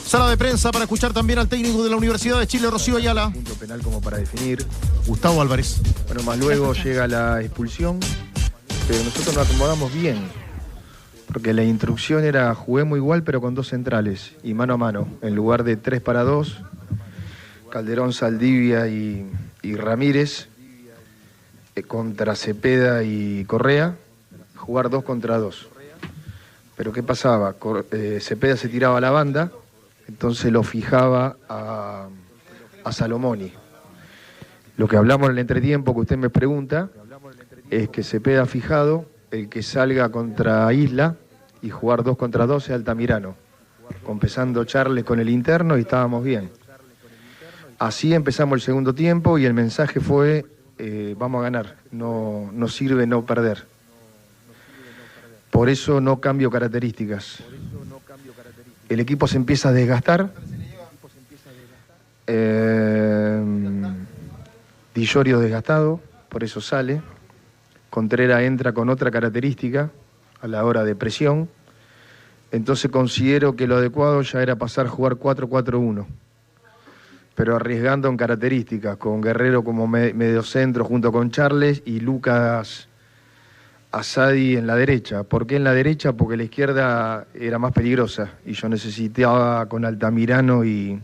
Sala de prensa para escuchar también al técnico de la Universidad de Chile, Rocío Ayala. Punto penal como para definir. Gustavo Álvarez. Bueno, más luego llega la expulsión, pero nosotros nos acomodamos bien, porque la instrucción era juguemos igual pero con dos centrales y mano a mano, en lugar de 3 para 2, Calderón, Saldivia y Ramírez contra Cepeda y Correa, jugar 2 contra 2. Pero ¿qué pasaba? Cepeda se tiraba a la banda, entonces lo fijaba a Salomoni. Lo que hablamos en el entretiempo que usted me pregunta es que Cepeda fijado, el que salga contra Isla y jugar 2 contra 2 es Altamirano, compensando Charles con el interno y estábamos bien. Así empezamos el segundo tiempo y el mensaje fue vamos a ganar, no sirve no perder. Por eso no cambio características. El equipo se empieza a desgastar. Di Llorio desgastado, por eso sale. Contreras entra con otra característica a la hora de presión. Entonces considero que lo adecuado ya era pasar a jugar 4-4-1. Pero arriesgando en características, con Guerrero como mediocentro junto con Charles y Lucas Asadi en la derecha. ¿Por qué en la derecha? Porque la izquierda era más peligrosa y yo necesitaba con Altamirano y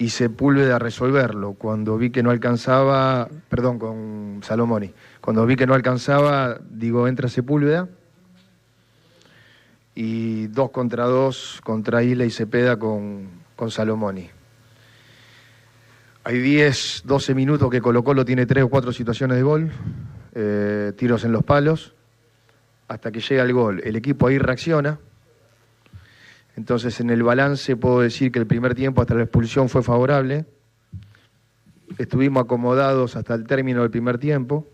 Sepúlveda resolverlo. Cuando vi que no alcanzaba, perdón, con Salomoni, cuando vi que no alcanzaba, digo, entra Sepúlveda y 2 contra 2 contra Isla y Cepeda con Salomoni. Hay 10, 12 minutos que Colo-Colo tiene 3 o 4 situaciones de gol, tiros en los palos, hasta que llega el gol. El equipo ahí reacciona. Entonces en el balance puedo decir que el primer tiempo hasta la expulsión fue favorable. Estuvimos acomodados hasta el término del primer tiempo.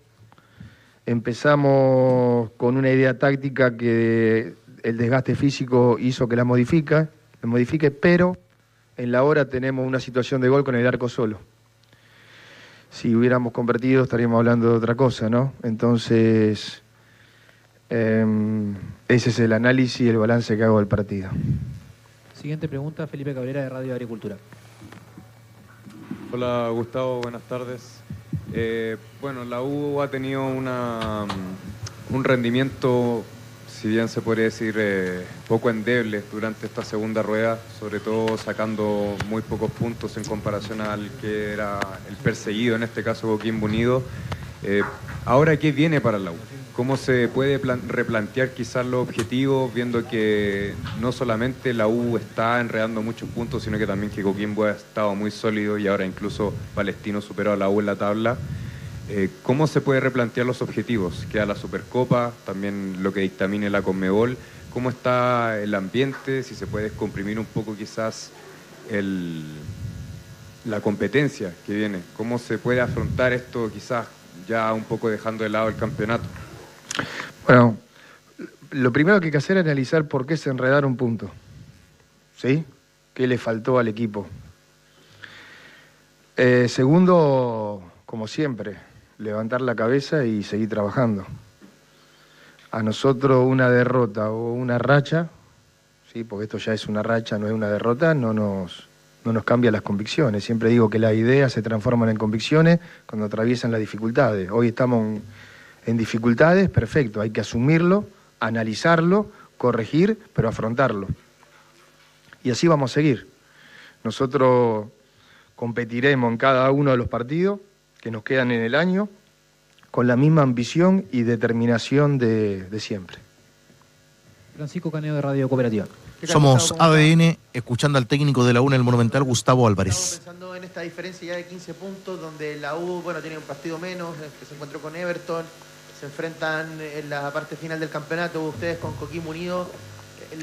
Empezamos con una idea táctica que el desgaste físico hizo que la modifique, pero en la hora tenemos una situación de gol con el arco solo. Si hubiéramos convertido estaríamos hablando de otra cosa, ¿no? Entonces, ese es el análisis y el balance que hago del partido. Siguiente pregunta, Felipe Cabrera de Radio Agricultura. Hola Gustavo, buenas tardes. Bueno, la U ha tenido un rendimiento, si bien se podría decir, poco endeble durante esta segunda rueda, sobre todo sacando muy pocos puntos en comparación al que era el perseguido, en este caso Coquimbo Unido. Ahora, ¿qué viene para la U? ¿Cómo se puede replantear quizás los objetivos, viendo que no solamente la U está enredando muchos puntos, sino que también que Coquimbo ha estado muy sólido y ahora incluso Palestino superó a la U en la tabla? ¿Cómo se puede replantear los objetivos? Queda la Supercopa, también lo que dictamine la Conmebol. ¿Cómo está el ambiente? Si se puede descomprimir un poco quizás la competencia que viene. ¿Cómo se puede afrontar esto quizás ya un poco dejando de lado el campeonato? Bueno, lo primero que hay que hacer es analizar por qué se enredaron puntos. ¿Sí? ¿Qué le faltó al equipo? Segundo, como siempre, levantar la cabeza y seguir trabajando. A nosotros una derrota o una racha, ¿sí? Porque esto ya es una racha, no es una derrota, no nos cambia las convicciones. Siempre digo que las ideas se transforman en convicciones cuando atraviesan las dificultades. Hoy estamos en dificultades, perfecto, hay que asumirlo, analizarlo, corregir, pero afrontarlo. Y así vamos a seguir. Nosotros competiremos en cada uno de los partidos que nos quedan en el año con la misma ambición y determinación de siempre. Francisco Caneo de Radio Cooperativa. Somos ADN, escuchando al técnico de la U en el Monumental, Gustavo Álvarez. Estamos pensando en esta diferencia ya de 15 puntos, donde la U, bueno, tiene un partido menos, que se encontró con Everton, se enfrentan en la parte final del campeonato, ustedes con Coquimbo Unido.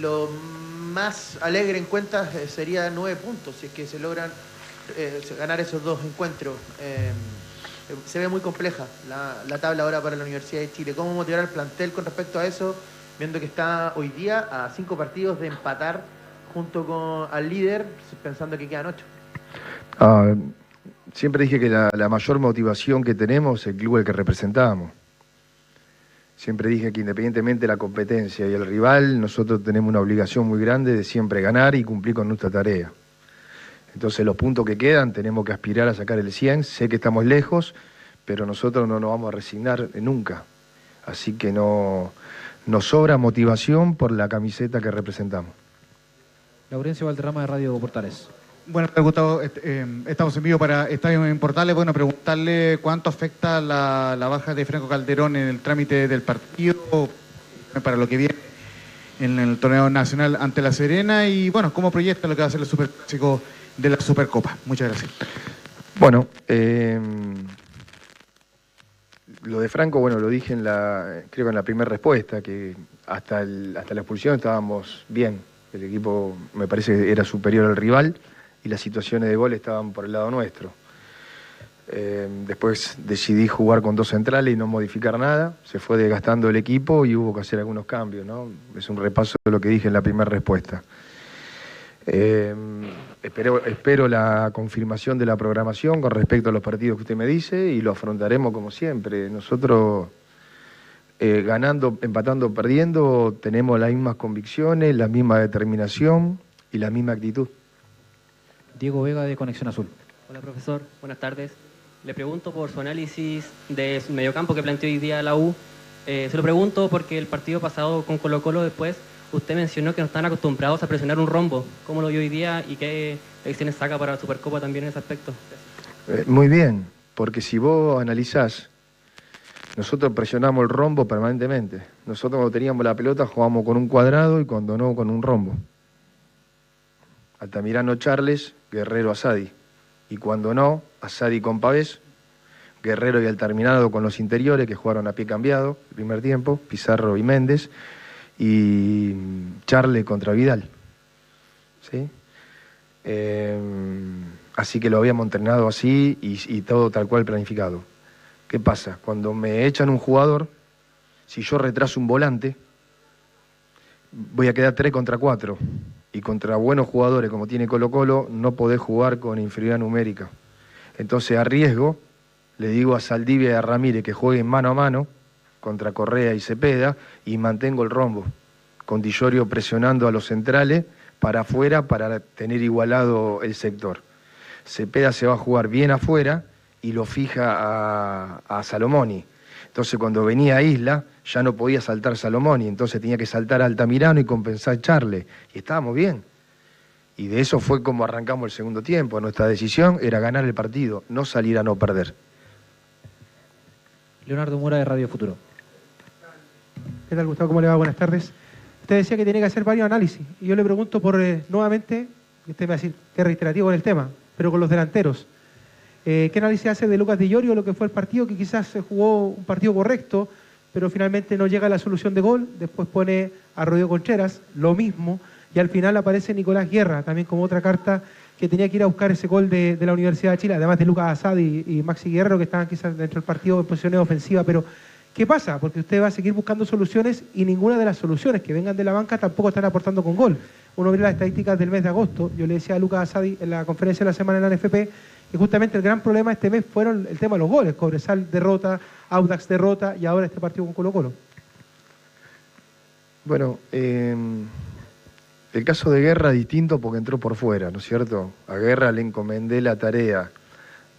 Lo más alegre en cuentas sería 9 puntos, si es que se logran ganar esos 2 encuentros. Se ve muy compleja la tabla ahora para la Universidad de Chile. ¿Cómo motivar al plantel con respecto a eso, viendo que está hoy día a 5 partidos de empatar junto al líder, pensando que quedan 8? Siempre dije que la mayor motivación que tenemos es el club al que representamos. Siempre dije que independientemente de la competencia y el rival, nosotros tenemos una obligación muy grande de siempre ganar y cumplir con nuestra tarea. Entonces los puntos que quedan tenemos que aspirar a sacar el 100. Sé que estamos lejos, pero nosotros no nos vamos a resignar nunca. Así que nos sobra motivación por la camiseta que representamos. Laurencio Valderrama de Radio Portales. Bueno, Gustavo, estamos en vivo para Estadio en Portales. Bueno, preguntarle cuánto afecta la baja de Franco Calderón en el trámite del partido para lo que viene en el torneo nacional ante La Serena y, bueno, cómo proyecta lo que va a ser el superclásico de la Supercopa. Muchas gracias. Bueno, lo de Franco, bueno, lo dije creo que en la primera respuesta, que hasta la expulsión estábamos bien. El equipo me parece que era superior al rival y las situaciones de gol estaban por el lado nuestro. Después decidí jugar con 2 centrales y no modificar nada. Se fue desgastando el equipo y hubo que hacer algunos cambios, ¿no? Es un repaso de lo que dije en la primera respuesta. Espero la confirmación de la programación con respecto a los partidos que usted me dice y lo afrontaremos como siempre. Nosotros, ganando, empatando, perdiendo, tenemos las mismas convicciones, la misma determinación y la misma actitud. Diego Vega de Conexión Azul. Hola profesor, buenas tardes. Le pregunto por su análisis de su mediocampo que planteó hoy día la U. Se lo pregunto porque el partido pasado con Colo-Colo después usted mencionó que no están acostumbrados a presionar un rombo. ¿Cómo lo vio hoy día y qué lecciones saca para la Supercopa también en ese aspecto? Muy bien, porque si vos analizás, nosotros presionamos el rombo permanentemente. Nosotros cuando teníamos la pelota jugábamos con un cuadrado y cuando no con un rombo. Altamirano Charles, Guerrero Asadi. Y cuando no, Asadi con Pavés, Guerrero y Altamirano con los interiores que jugaron a pie cambiado el primer tiempo, Pizarro y Méndez, y Charles contra Vidal. ¿Sí? Así que lo habíamos entrenado así y todo tal cual planificado. ¿Qué pasa? Cuando me echan un jugador, si yo retraso un volante, voy a quedar 3 contra 4. Y contra buenos jugadores como tiene Colo-Colo, no podés jugar con inferioridad numérica. Entonces, a riesgo, le digo a Saldivia y a Ramírez que jueguen mano a mano contra Correa y Cepeda y mantengo el rombo. Con Di Llorio presionando a los centrales para afuera para tener igualado el sector. Cepeda se va a jugar bien afuera y lo fija a Salomoni. Entonces cuando venía a Isla ya no podía saltar Salomoni, entonces tenía que saltar a Altamirano y compensar Charles. Y estábamos bien. Y de eso fue como arrancamos el segundo tiempo. Nuestra decisión era ganar el partido, no salir a no perder. Leonardo Mura de Radio Futuro. ¿Qué tal, Gustavo? ¿Cómo le va? Buenas tardes. Usted decía que tiene que hacer varios análisis. Y yo le pregunto por, nuevamente, usted me va a decir que es reiterativo en el tema, pero con los delanteros. ¿Qué análisis hace de Lucas Di Llorio, lo que fue el partido, que quizás se jugó un partido correcto, pero finalmente no llega a la solución de gol? Después pone a Rodrigo Contreras, lo mismo, y al final aparece Nicolás Guerra, también como otra carta que tenía que ir a buscar ese gol de la Universidad de Chile, además de Lucas Asadi y Maxi Guerrero, que estaban quizás dentro del partido en posiciones ofensivas. Pero, ¿qué pasa? Porque usted va a seguir buscando soluciones y ninguna de las soluciones que vengan de la banca tampoco están aportando con gol. Uno ve las estadísticas del mes de agosto. Yo le decía a Lucas Asadi en la conferencia de la semana en la NFP que justamente el gran problema este mes fueron el tema de los goles. Cobresal derrota, Audax derrota y ahora este partido con Colo-Colo. Bueno, el caso de Guerra es distinto porque entró por fuera, ¿no es cierto? A Guerra le encomendé la tarea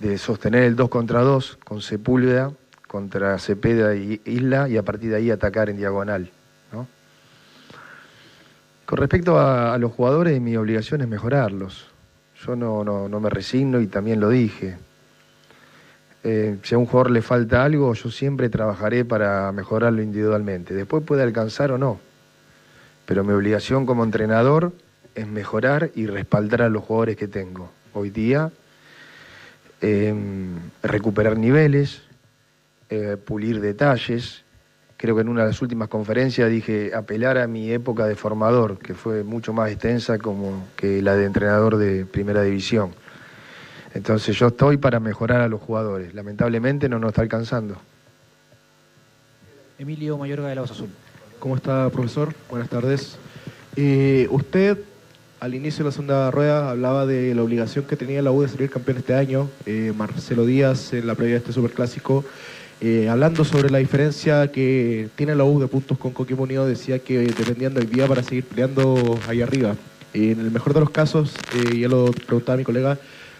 de sostener el 2 contra 2 con Sepúlveda contra Cepeda y Isla y a partir de ahí atacar en diagonal, ¿no? Con respecto a los jugadores, mi obligación es mejorarlos. Yo no me resigno y también lo dije. Si a un jugador le falta algo, yo siempre trabajaré para mejorarlo individualmente. Después puede alcanzar o no. Pero mi obligación como entrenador es mejorar y respaldar a los jugadores que tengo. Hoy día, recuperar niveles, pulir detalles. Creo que en una de las últimas conferencias dije apelar a mi época de formador, que fue mucho más extensa como que la de entrenador de primera división. Entonces yo estoy para mejorar a los jugadores. Lamentablemente no nos está alcanzando. Emilio Mayorga de la Voz Azul. ¿Cómo está, profesor? Buenas tardes. Usted, al inicio de la segunda rueda, hablaba de la obligación que tenía la U de salir campeón este año. Marcelo Díaz, en la previa de este superclásico, Hablando sobre la diferencia que tiene la U de puntos con Coquimbo Unido, decía que dependían del día para seguir peleando ahí arriba. En el mejor de los casos, ya lo preguntaba mi colega,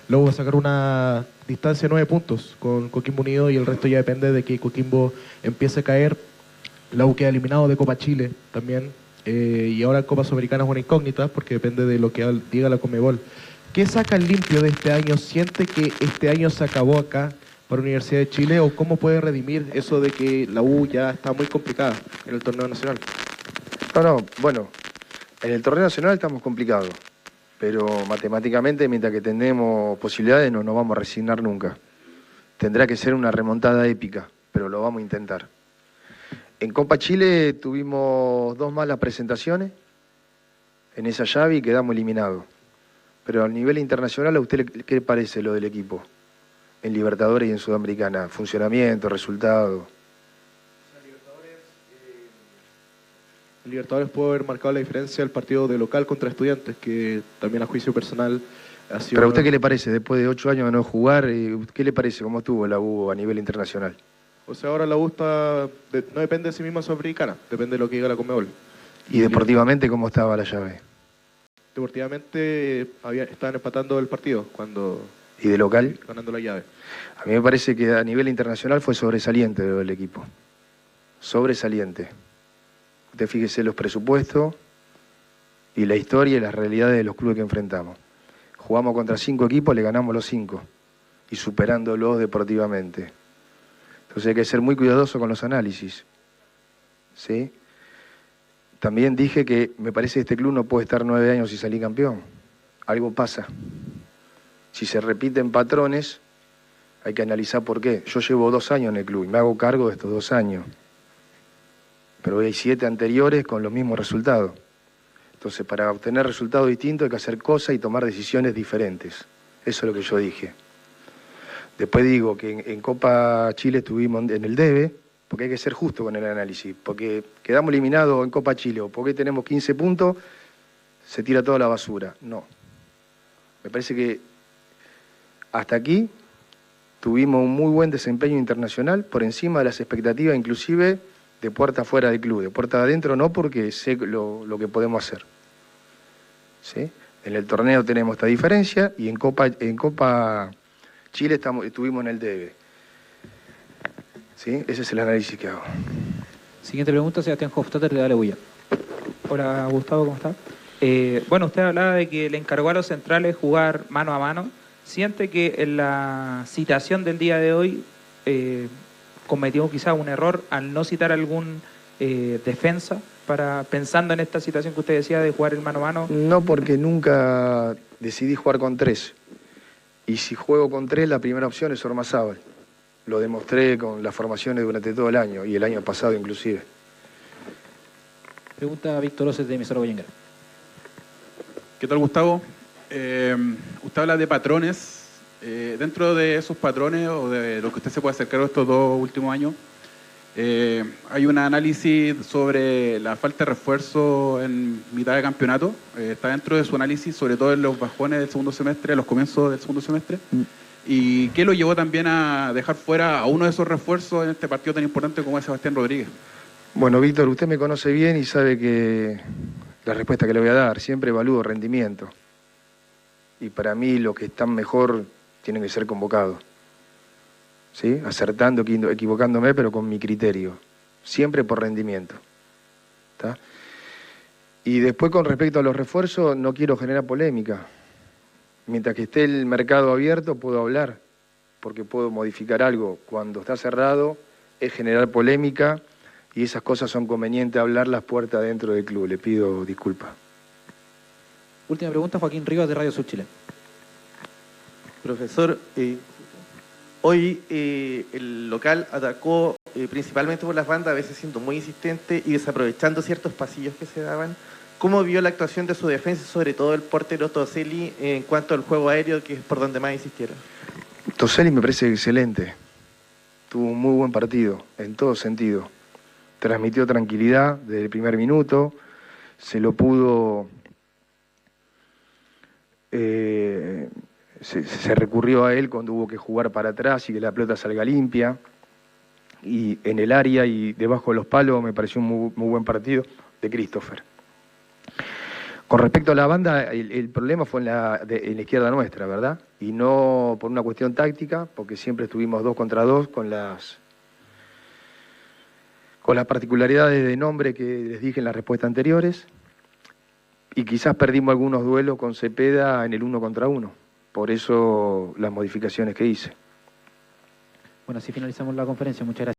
la U va a sacar una distancia de 9 puntos con Coquimbo Unido y el resto ya depende de que Coquimbo empiece a caer. La U queda eliminado de Copa Chile también, y ahora Copa Sudamericana es una incógnita porque depende de lo que diga la Conmebol. ¿Qué saca limpio de este año? ¿Siente que este año se acabó acá para la Universidad de Chile o cómo puede redimir eso de que la U ya está muy complicada en el torneo nacional? Bueno, en el torneo nacional estamos complicados, pero matemáticamente mientras que tenemos posibilidades no nos vamos a resignar nunca. Tendrá que ser una remontada épica, pero lo vamos a intentar. En Copa Chile tuvimos 2 malas presentaciones en esa llave y quedamos eliminados. Pero a nivel internacional, ¿a usted qué le parece lo del equipo? En Libertadores y en Sudamericana, funcionamiento, resultado. Libertadores pudo haber marcado la diferencia del partido de local contra Estudiantes, que también a juicio personal ha sido... ¿Pero a usted qué le parece? Después de 8 años de no jugar, ¿qué le parece? ¿Cómo estuvo la U a nivel internacional? O sea, ahora la U no depende de sí misma Sudamericana, depende de lo que diga la Conmebol. ¿Y deportivamente cómo estaba la llave? Deportivamente estaban empatando el partido ¿Y de local? Ganando la llave. A mí me parece que a nivel internacional fue sobresaliente el equipo. Sobresaliente. Usted fíjese los presupuestos y la historia y las realidades de los clubes que enfrentamos. Jugamos contra 5 equipos, le ganamos los 5 y superándolos deportivamente. Entonces hay que ser muy cuidadoso con los análisis. ¿Sí? También dije que me parece que este club no puede estar 9 años y salir campeón. Algo pasa. Si se repiten patrones, hay que analizar por qué. Yo llevo 2 años en el club y me hago cargo de estos 2 años. Pero hay 7 anteriores con los mismos resultados. Entonces, para obtener resultados distintos hay que hacer cosas y tomar decisiones diferentes. Eso es lo que yo dije. Después digo que en Copa Chile estuvimos en el debe, porque hay que ser justo con el análisis. Porque quedamos eliminados en Copa Chile o porque tenemos 15 puntos, se tira toda la basura. No. Me parece que hasta aquí tuvimos un muy buen desempeño internacional, por encima de las expectativas, inclusive de puerta afuera del club. De puerta adentro no, porque sé lo que podemos hacer. ¿Sí? En el torneo tenemos esta diferencia y en Copa Chile estuvimos en el debe. ¿Sí? Ese es el análisis que hago. Siguiente pregunta, Sebastián Hofstadter de Dale Bulla. Hola Gustavo, ¿cómo está? Bueno, usted hablaba de que le encargó a los centrales jugar mano a mano. ¿Siente que en la citación del día de hoy cometió quizá un error al no citar algún defensa pensando en esta situación que usted decía de jugar el mano a mano? No, porque nunca decidí jugar con 3. Y si juego con 3, la primera opción es Ormazábal. Lo demostré con las formaciones durante todo el año y el año pasado inclusive. Pregunta Víctor Oces de Emisora Boyenguer. ¿Qué tal, Gustavo? Usted habla de patrones. Dentro de esos patrones o de lo que usted se puede acercar estos 2 últimos años, hay un análisis sobre la falta de refuerzo en mitad de campeonato. Está dentro de su análisis, sobre todo en los bajones del segundo semestre, a los comienzos del segundo semestre. ¿Y qué lo llevó también a dejar fuera a uno de esos refuerzos en este partido tan importante como es Sebastián Rodríguez? Bueno, Víctor, usted me conoce bien y sabe que la respuesta que le voy a dar, siempre evalúo rendimiento. Y para mí los que están mejor tienen que ser convocados. ¿Sí? Acertando, equivocándome, pero con mi criterio. Siempre por rendimiento. ¿Está? Y después, con respecto a los refuerzos, no quiero generar polémica. Mientras que esté el mercado abierto, puedo hablar, porque puedo modificar algo. Cuando está cerrado, es generar polémica, y esas cosas son convenientes hablarlas puertas dentro del club. Le pido disculpas. Última pregunta, Joaquín Rivas de Radio Sur Chile. Profesor, hoy el local atacó principalmente por las bandas, a veces siendo muy insistente y desaprovechando ciertos pasillos que se daban. ¿Cómo vio la actuación de su defensa, sobre todo el portero Toselli, en cuanto al juego aéreo, que es por donde más insistieron? Toselli me parece excelente. Tuvo un muy buen partido, en todo sentido. Transmitió tranquilidad desde el primer minuto, se lo pudo... se recurrió a él cuando hubo que jugar para atrás y que la pelota salga limpia. y en el área y debajo de los palos me pareció un muy buen partido de Christopher. Con respecto a la banda, el problema fue en la izquierda nuestra, ¿verdad? Y no por una cuestión táctica, porque siempre estuvimos 2 contra 2 con las particularidades de nombre que les dije en las respuestas anteriores, y quizás perdimos algunos duelos con Cepeda en el 1 contra 1, por eso las modificaciones que hice. Bueno, así finalizamos la conferencia. Muchas gracias.